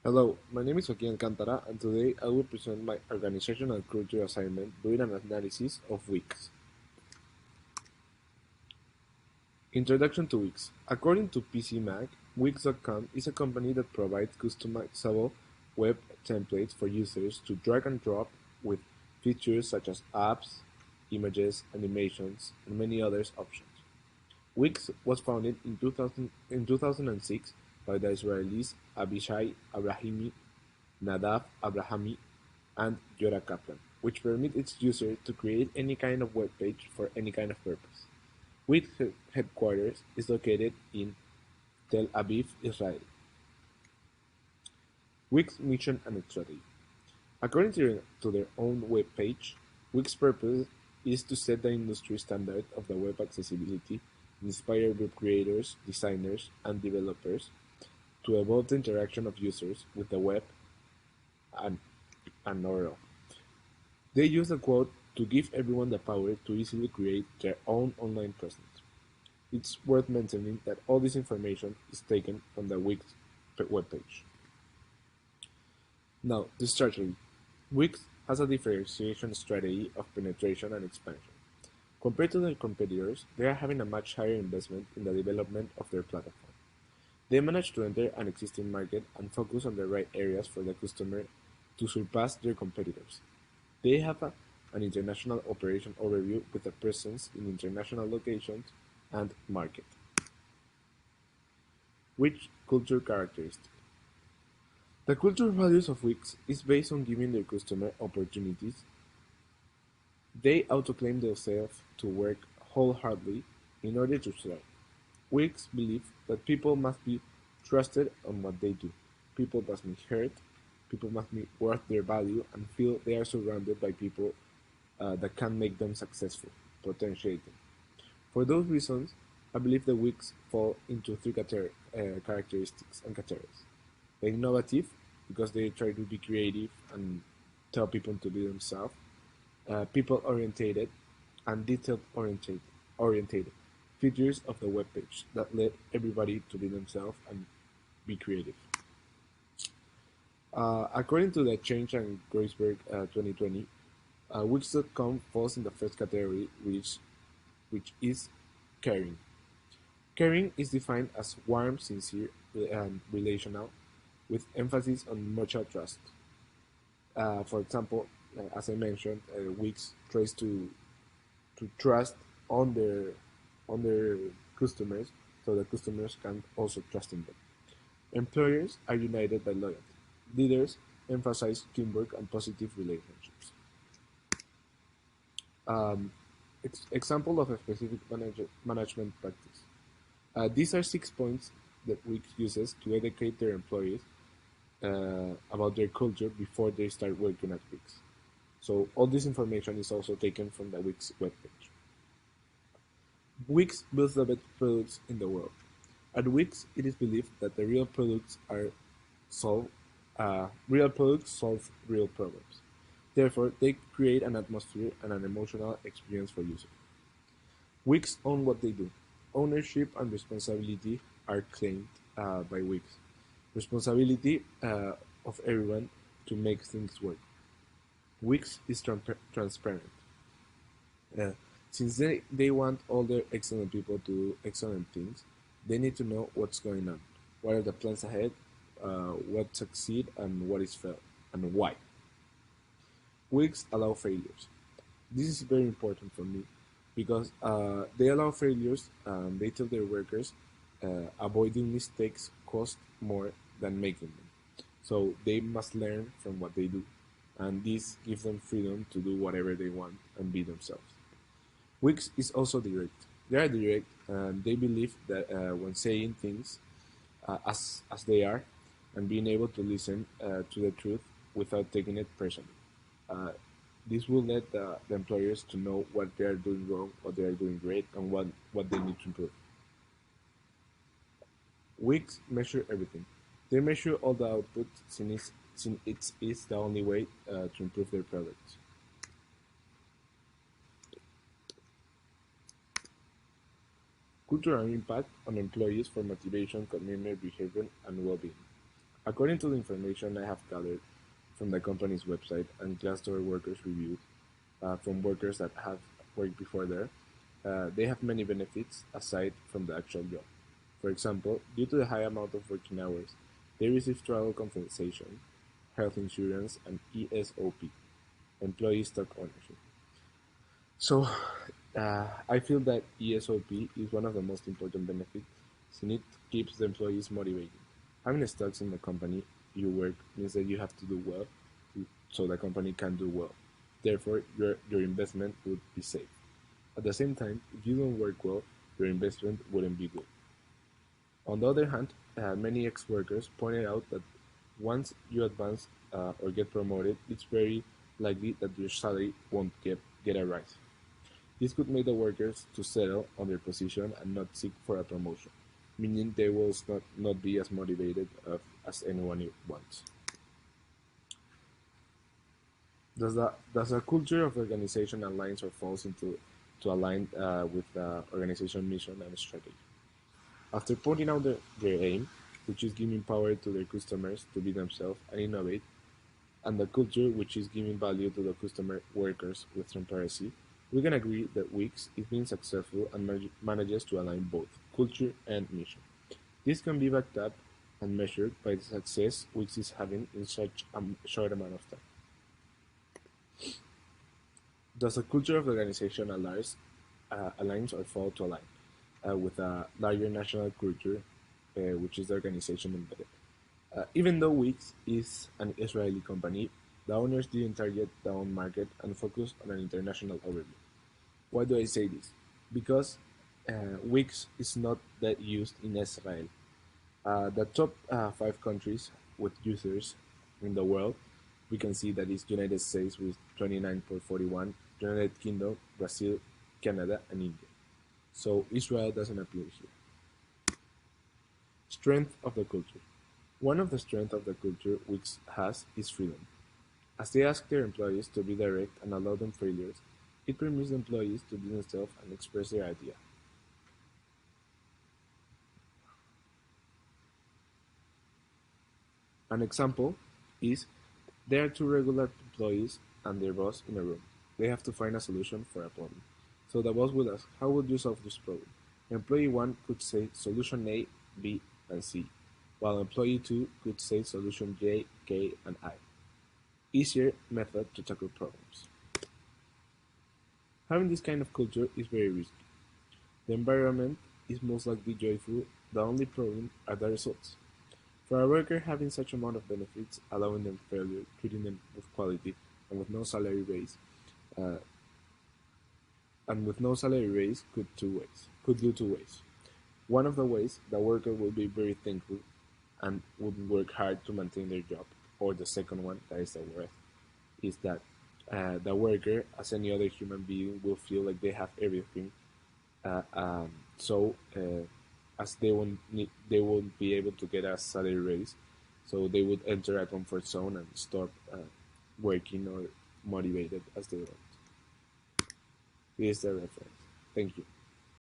Hello, my name is Joaquin Alcantara, and today I will present my organizational culture assignment doing an analysis of Wix. Introduction to Wix. According to PCMag, Wix.com is a company that provides customizable web templates for users to drag and drop with features such as apps, images, animations, and many other options. Wix was founded in 2006 by the Israelis Abishai Abrahimi, Nadav Abrahami, and Yoda Kaplan, which permit its user to create any kind of web page for any kind of purpose. Wix headquarters is located in Tel Aviv, Israel. Wix mission and strategy. According to their own web page, Wix's purpose is to set the industry standard of the web accessibility, inspire web creators, designers, and developers to evolve the interaction of users with the web and, and overall. They use the quote to give everyone the power to easily create their own online presence. It's worth mentioning that all this information is taken from the Wix webpage. Now, the strategy. Wix has a differentiation strategy of penetration and expansion. Compared to their competitors, they are having a much higher investment in the development of their platform. They manage to enter an existing market and focus on the right areas for the customer to surpass their competitors. They have an international operation overview with a presence in international locations and market. Which culture characteristic? The cultural values of Wix is based on giving their customer opportunities. They autoclaim themselves to work wholeheartedly in order to thrive. Wix believe that people must be trusted on what they do. People must be heard. People must be worth their value and feel they are surrounded by people that can make them successful, potentiate them. For those reasons, I believe the Wix fall into three characteristics and categories. The innovative, because they try to be creative and tell people to be themselves. People orientated and detail orientated features of the web page that let everybody to be themselves and be creative. According to the Change and Groisberg 2020, Wix.com falls in the first category, which is caring. Caring is defined as warm, sincere, and relational, with emphasis on mutual trust. For example, as I mentioned, Wix tries to trust on their customers, so the customers can also trust in them. Employers are united by loyalty. Leaders emphasize teamwork and positive relationships. Um, Example of a specific management practice. These are 6 points that Wix uses to educate their employees about their culture before they start working at Wix. So all this information is also taken from the Wix webpage. Wix builds the best products in the world. At Wix, it is believed that the real products solve real problems. Therefore, they create an atmosphere and an emotional experience for users. Wix own what they do. Ownership and responsibility are claimed by Wix. Responsibility of everyone to make things work. Wix is transparent. Uh, since they want all their excellent people to do excellent things, they need to know what's going on, what are the plans ahead, what succeed and what is failed, and why. Wix allow failures. This is very important for me because they allow failures and they tell their workers avoiding mistakes cost more than making them. So they must learn from what they do, and this gives them freedom to do whatever they want and be themselves. Wix is also direct. They are direct, and they believe that when saying things as they are, and being able to listen to the truth without taking it personally. Uh, this will let the employers to know what they are doing wrong, what they are doing great, and what they need to improve. Wix measure everything. They measure all the output since it is the only way to improve their products. Cultural impact on employees for motivation, commitment, behavior, and well-being. According to the information I have gathered from the company's website and Glassdoor workers reviews from workers that have worked before there, they have many benefits aside from the actual job. For example, due to the high amount of working hours, they receive travel compensation, health insurance, and ESOP, employee stock ownership. So, I feel that ESOP is one of the most important benefits since it keeps the employees motivated. Having stocks in the company you work means that you have to do well so the company can do well. Therefore, your investment would be safe. At the same time, if you don't work well, your investment wouldn't be good. On the other hand, many ex-workers pointed out that once you advance or get promoted, it's very likely that your salary won't get a rise. This could make the workers to settle on their position and not seek for a promotion, meaning they will not be as motivated as anyone wants. Does a culture of organization aligns or falls into to align with the organization mission and strategy? After pointing out their aim, which is giving power to their customers to be themselves and innovate, and the culture, which is giving value to the customer workers with transparency, we can agree that Wix is being successful and manages to align both culture and mission. This can be backed up and measured by the success Wix is having in such a short amount of time. Does the culture of the organization aligns or fall to align with a larger national culture, which is the organization embedded? Even though Wix is an Israeli company, the owners didn't target their own market and focused on an international overview. Why do I say this? Because Wix is not that used in Israel. The top five countries with users in the world, we can see that is United States with 29.41, United Kingdom, Brazil, Canada, and India. So Israel doesn't appear here. Strength of the culture. One of the strengths of the culture Wix has is freedom. As they ask their employees to be direct and allow them failures, it permits the employees to be themselves and express their idea. An example is there are two regular employees and their boss in a room. They have to find a solution for a problem. So the boss will ask, how would you solve this problem? Employee 1 could say solution A, B, and C, while employee 2 could say solution J, K, and I. Easier method to tackle problems. Having this kind of culture is very risky. The environment is most likely joyful, the only problem are the results. For a worker, having such amount of benefits, allowing them failure, treating them with quality, and with no salary raise, uh, could do two ways. One of the ways, the worker will be very thankful and would work hard to maintain their job. Or the second one, that is the worst, is that the worker, as any other human being, will feel like they have everything. So, as they won't be able to get a salary raise, so they would enter a comfort zone and stop working or motivated as they want. Here's the reference. Thank you.